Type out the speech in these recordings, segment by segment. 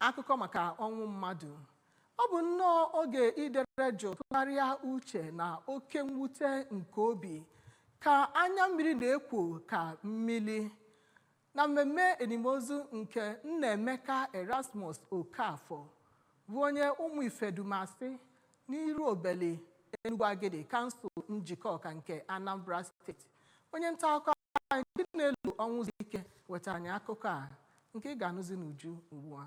akụkọ maka ọnwụ mmadụ. Ọ bụ nnọọ oge idere jụụ tụgharịa uche na oke mwute nke obi ka anya mmiri na-ekwo ka mmiri na mmemme enimozu nke Nnaemeka Erasmus Okafor bụ onye ụmụ Ifedumasị n'Iruobeli Enugwu Agidi kansụl njikọ ọka nke Anambra steeti. Onye nta akụkọ anyị ndị na-elu ọnwụ ike wetara anyị akụkọ a nke ị ga-anụzi n'uju ugbu a.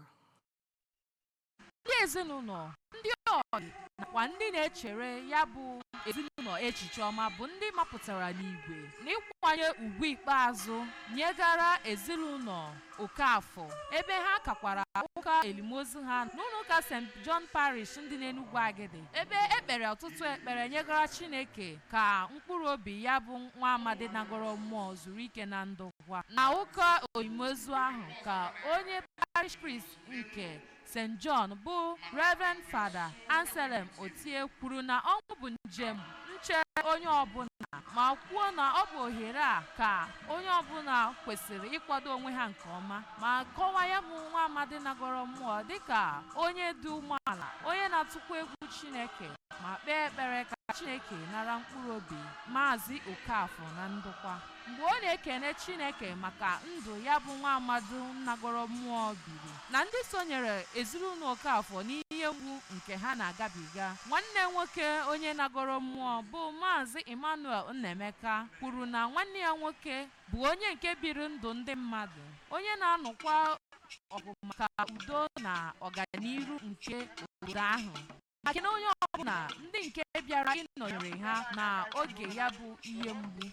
Ndị ezinụlọ, ndị ọyị nakwa ndị na-echere ya bụ ezinụlọ echiche ọma bụ ndị mapụtara n'igwe n'ịkwanye ugwu ikpeazụ nyegara ezinụlọ Okafor ebe ha kakwara ụka elimozu ha n'ụlọụka St. John Parish ndị n'Enugwu Agidi ebe ekpere ọtụtụ ekpere nyegara Chineke ka mkpụrụ obi ya bụ nwa amadi nagoro mmụọ zuru ike na ndokwa. Na ụka elimozu ahụ ka onye parish priest nke St. John bụ Reverend Father Anselm Otie kwuru na ọnwụ bụ njem nche onye ọbụla ma kwuo na ọ bụ ohere a ka onye ọbụla kwesịrị ịkwado onwe ha nke ọma ma kọwaa ya bụ nwa amadi nagoro mmụọ dịka onye dị umeala, onye na-atụkwa egwu Chineke ma kpee ekpere ka Chineke nara mkpụrụ obi Mazi Okafor na ndokwa. Mgbe ọ na-ekene Chineke maka ndụ ya bụ nwa amadi nagoro mmụọ biri na ndị sonyere ezinụlọ Okafor n'ihe mgbu nke ha na-agabiga, nwanne nwoke onye nagoro mmụọ bụ Mazi Emmanuel Nnaemeka kwuru na nwanne ya nwoke bụ onye nke biri ndụ ndị mmadụ, onye na-anọkwa ọgụ maka udo na ọganiru nke obodo ahụ, maka na onye ọbụla ndị nke bịara ịnọnyere ha na oge ya bụ ihe mgbu.